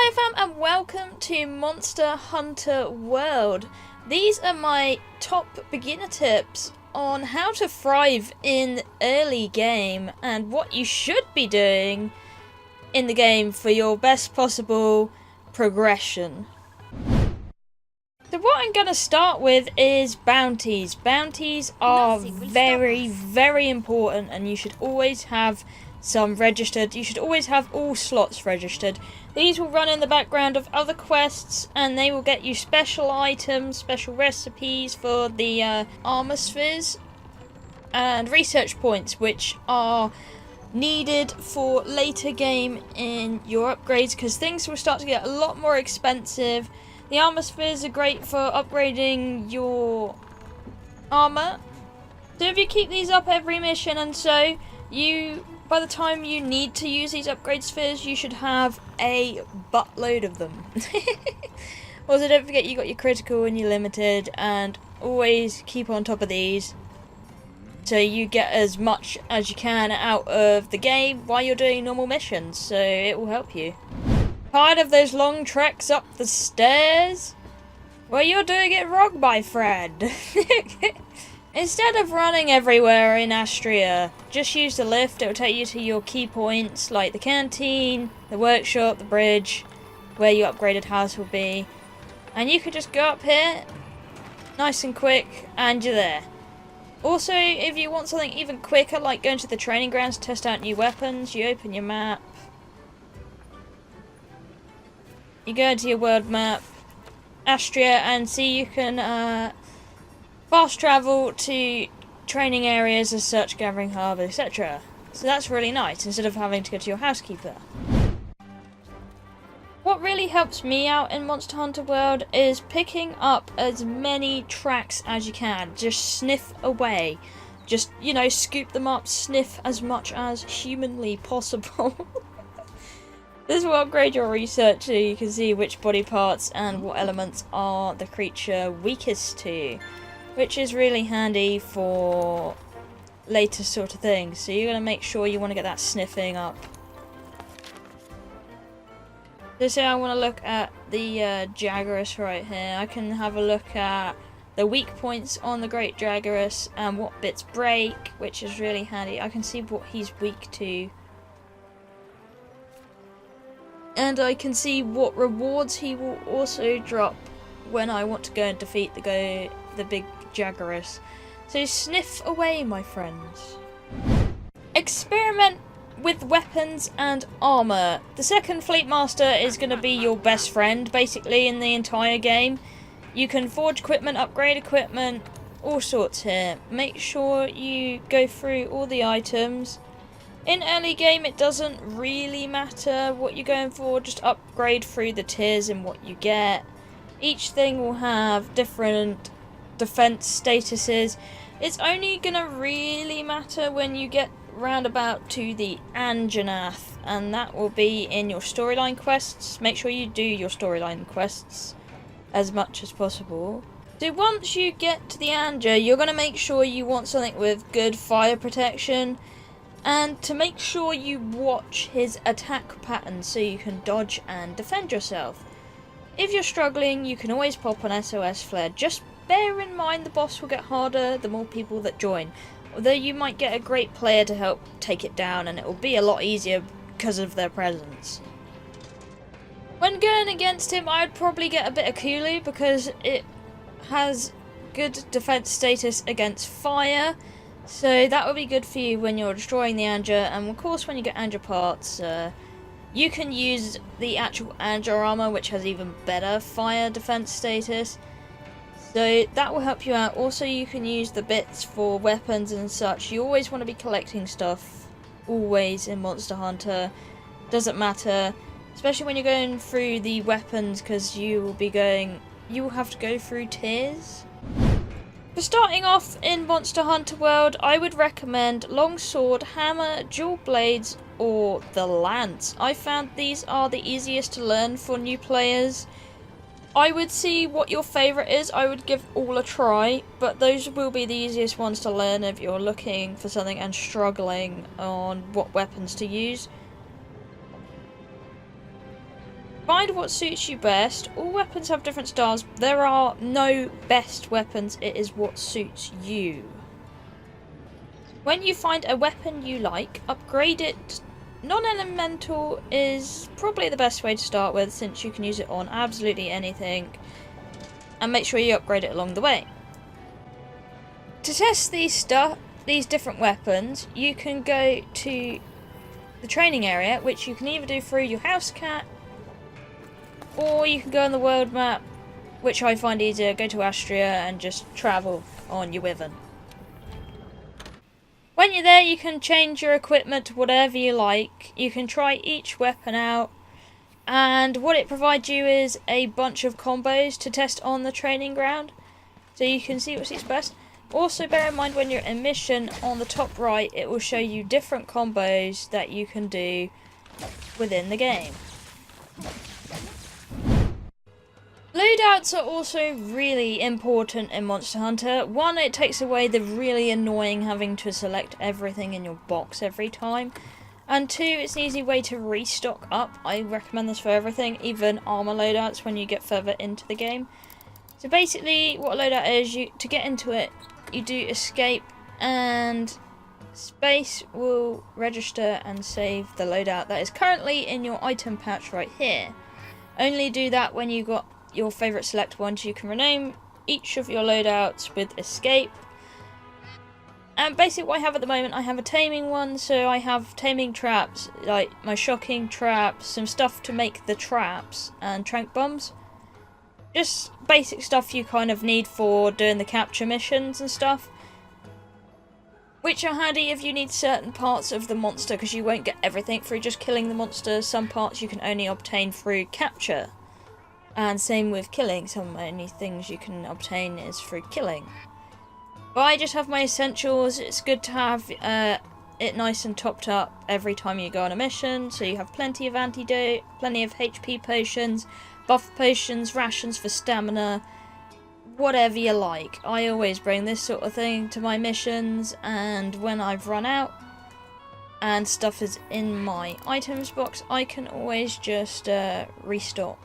Hello fam and welcome to Monster Hunter World. These are my top beginner tips on how to thrive in early game and what you should be doing in the game for your best possible progression. So what I'm going to start with is bounties. Bounties are very important and you should always have some registered. You should always have all slots registered. These will run in the background of other quests and they will get you special items, special recipes for the armor spheres and research points, which are needed for later game in your upgrades because things will start to get a lot more expensive. The armor spheres are great for upgrading your armor. So if you keep these up every mission and so by the time you need to use these upgrade spheres, you should have a buttload of them. Also, don't forget you got your critical and your limited, and always keep on top of these so you get as much as you can out of the game while you're doing normal missions, so it will help you. Tired of those long treks up the stairs? Well, you're doing it wrong, my friend. Instead of running everywhere in Astria, just use the lift. It will take you to your key points like the canteen, the workshop, the bridge, where your upgraded house will be. And you can just go up here, nice and quick, and you're there. Also, if you want something even quicker, like going to the training grounds to test out new weapons, you open your map. You go into your world map, Astria, and see you can fast travel to training areas as such, gathering hub, etc. So that's really nice, instead of having to go to your housekeeper. What really helps me out in Monster Hunter World is picking up as many tracks as you can. Just sniff away. Just, you know, scoop them up, sniff as much as humanly possible. This will upgrade your research so you can see which body parts and what elements are the creature weakest to, which is really handy for later sort of things. So you're going to make sure you want to get that sniffing up. So say I want to look at the Jaguarus right here. I can have a look at the weak points on the Great Jaguarus and what bits break, which is really handy. I can see what he's weak to. And I can see what rewards he will also drop when I want to go and defeat the big Jaguarus. So sniff away, my friends. Experiment with weapons and armor. The second Fleet Master is going to be your best friend, basically, in the entire game. You can forge equipment, upgrade equipment, all sorts here. Make sure you go through all the items. In early game, it doesn't really matter what you're going for, just upgrade through the tiers and what you get. Each thing will have different defense statuses. It's only gonna really matter when you get roundabout to the Anjanath, and that will be in your storyline quests. Make sure you do your storyline quests as much as possible. So once you get to the Anja, you're gonna make sure you want something with good fire protection, and to make sure you watch his attack pattern so you can dodge and defend yourself. If you're struggling, you can always pop an SOS flare. Just bear in mind the boss will get harder the more people that join. Although you might get a great player to help take it down and it will be a lot easier because of their presence. When going against him, I would probably get a bit of Kulu because it has good defense status against fire. So that will be good for you when you're destroying the Anja, and of course when you get Anja parts, you can use the actual Anja armor, which has even better fire defense status. So that will help you out. Also, you can use the bits for weapons and such. You always want to be collecting stuff, always in Monster Hunter. Doesn't matter, especially when you're going through the weapons, because you will have to go through tiers. For starting off in Monster Hunter World, I would recommend Longsword, Hammer, Dual Blades, or the Lance. I found these are the easiest to learn for new players. I would see what your favourite is. I would give all a try, but those will be the easiest ones to learn if you're looking for something and struggling on what weapons to use. Find what suits you best. All weapons have different styles. There are no best weapons. It is what suits you. When you find a weapon you like, upgrade it. Non-elemental is probably the best way to start with, since you can use it on absolutely anything. And make sure you upgrade it along the way. To test these different weapons, you can go to the training area, which you can either do through your house cat, or you can go on the world map, which I find easier. Go to Astria and just travel on your Wyvern. When you're there, you can change your equipment to whatever you like. You can try each weapon out, and what it provides you is a bunch of combos to test on the training ground, so you can see what suits best. Also bear in mind, when you're in mission, on the top right it will show you different combos that you can do within the game. Loadouts are also really important in Monster Hunter. One, it takes away the really annoying having to select everything in your box every time. And two, it's an easy way to restock up. I recommend this for everything, even armor loadouts when you get further into the game. So basically what a loadout is, to get into it, you do escape and space will register and save the loadout that is currently in your item pouch right here. Only do that when you got your favourite select ones. You can rename each of your loadouts with escape. And basically what I have at the moment, I have a taming one, so I have taming traps, like my shocking traps, some stuff to make the traps, and trank bombs. Just basic stuff you kind of need for doing the capture missions and stuff, which are handy if you need certain parts of the monster, because you won't get everything through just killing the monster. Some parts you can only obtain through capture. And same with killing, some only things you can obtain is through killing. But I just have my essentials. It's good to have it nice and topped up every time you go on a mission, so you have plenty of antidote, plenty of HP potions, buff potions, rations for stamina, whatever you like. I always bring this sort of thing to my missions, and when I've run out and stuff is in my items box, I can always just restock.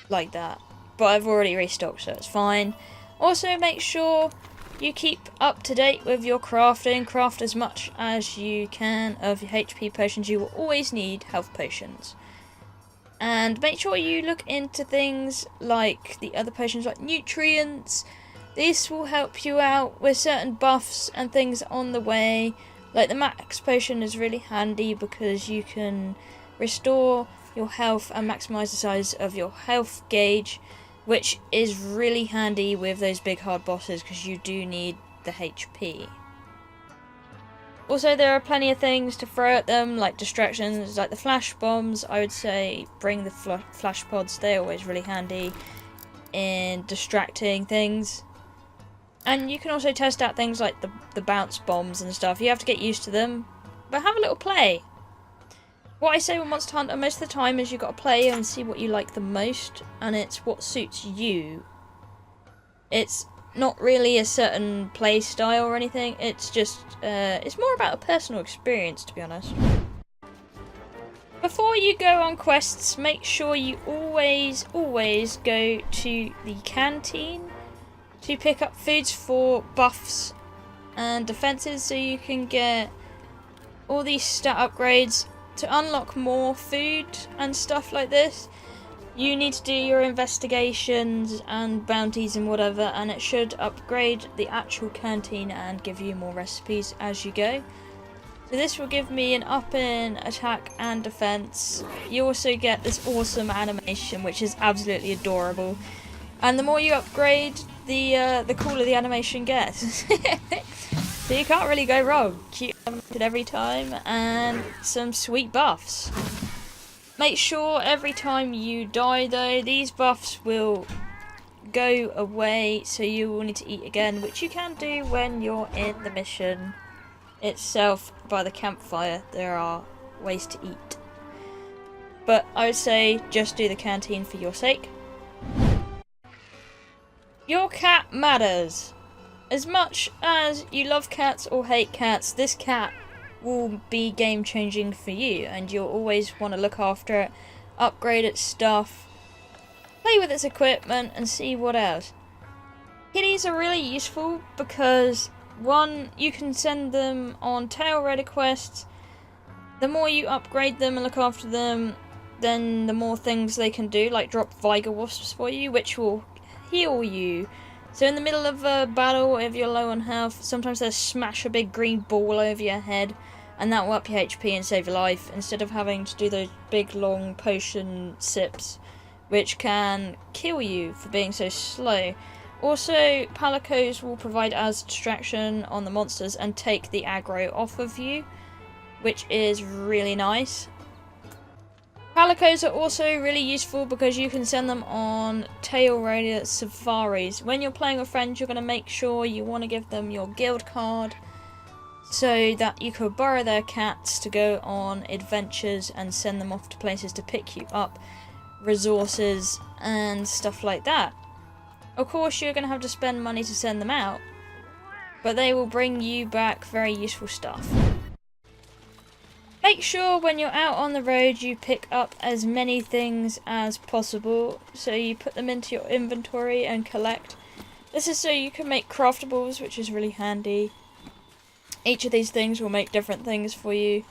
Like that, but I've already restocked, so it's fine. Also, make sure you keep up to date with your crafting. Craft as much as you can of your HP potions. You will always need health potions, and make sure you look into things like the other potions, like nutrients. This will help you out with certain buffs and things on the way. Like the max potion is really handy because you can restore your health and maximize the size of your health gauge, which is really handy with those big hard bosses because you do need the HP. Also, there are plenty of things to throw at them, like distractions, like the flash bombs. I would say bring the flash pods. They're always really handy in distracting things. And you can also test out things like the bounce bombs and stuff. You have to get used to them, but have a little play. What I say with Monster Hunter most of the time is you've got to play and see what you like the most, and it's what suits you. It's not really a certain play style or anything, it's just, it's more about a personal experience, to be honest. Before you go on quests, make sure you always go to the canteen to pick up foods for buffs and defenses, so you can get all these stat upgrades. To unlock more food and stuff like this, you need to do your investigations and bounties and whatever, and it should upgrade the actual canteen and give you more recipes as you go. So this will give me an up in attack and defense. You also get this awesome animation, which is absolutely adorable. And the more you upgrade, the cooler the animation gets. So you can't really go wrong. Cute animated every time, and some sweet buffs. Make sure every time you die though, these buffs will go away, so you will need to eat again, which you can do when you're in the mission itself by the campfire. There are ways to eat. But I would say just do the canteen for your sake. Your cat matters. As much as you love cats or hate cats, this cat will be game changing for you, and you'll always want to look after it, upgrade its stuff, play with its equipment, and see what else. Kitties are really useful because, one, you can send them on tail raider quests. The more you upgrade them and look after them, then the more things they can do, like drop Viger Wasps for you, which will heal you. So in the middle of a battle, if you're low on health, sometimes they'll smash a big green ball over your head, and that will up your HP and save your life, instead of having to do those big long potion sips, which can kill you for being so slow. Also, Palicos will provide as distraction on the monsters and take the aggro off of you, which is really nice. Palicos are also really useful because you can send them on tail raider safaris. When you're playing with friends, you're going to make sure you want to give them your guild card so that you could borrow their cats to go on adventures and send them off to places to pick you up resources and stuff like that. Of course, you're going to have to spend money to send them out, but they will bring you back very useful stuff. Make sure when you're out on the road you pick up as many things as possible, so you put them into your inventory and collect. This is so you can make craftables, which is really handy. Each of these things will make different things for you,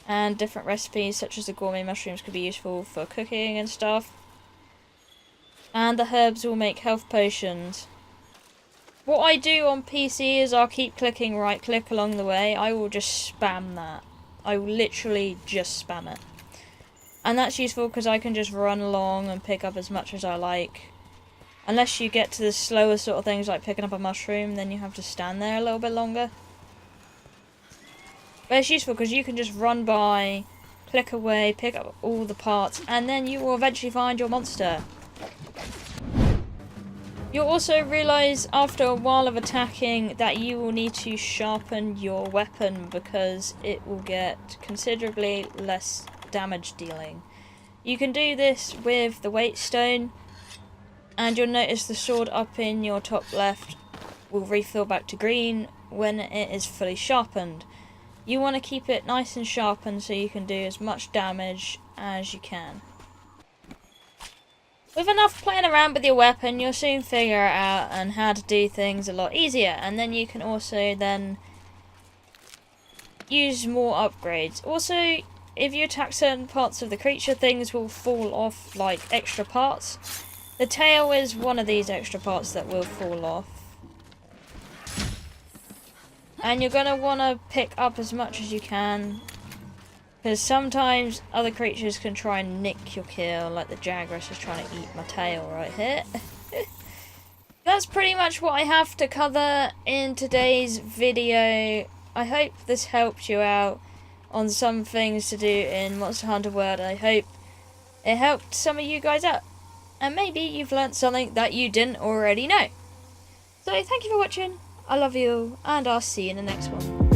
and different recipes such as the gourmet mushrooms could be useful for cooking and stuff. And the herbs will make health potions. What I do on PC is I'll keep clicking right click along the way. I will just spam that. I will literally just spam it. And that's useful because I can just run along and pick up as much as I like. Unless you get to the slower sort of things like picking up a mushroom, then you have to stand there a little bit longer. But it's useful because you can just run by, click away, pick up all the parts, and then you will eventually find your monster. You'll also realise after a while of attacking that you will need to sharpen your weapon because it will get considerably less damage dealing. You can do this with the weight stone, and you'll notice the sword up in your top left will refill back to green when it is fully sharpened. You want to keep it nice and sharpened so you can do as much damage as you can. With enough playing around with your weapon, you'll soon figure it out and how to do things a lot easier. And then you can also then use more upgrades. Also, if you attack certain parts of the creature, things will fall off like extra parts. The tail is one of these extra parts that will fall off. And you're going to want to pick up as much as you can, because sometimes other creatures can try and nick your kill, like the Jagras is trying to eat my tail right here. That's pretty much what I have to cover in today's video. I hope this helped you out on some things to do in Monster Hunter World. I hope it helped some of you guys out, and maybe you've learnt something that you didn't already know. So thank you for watching, I love you all, and I'll see you in the next one.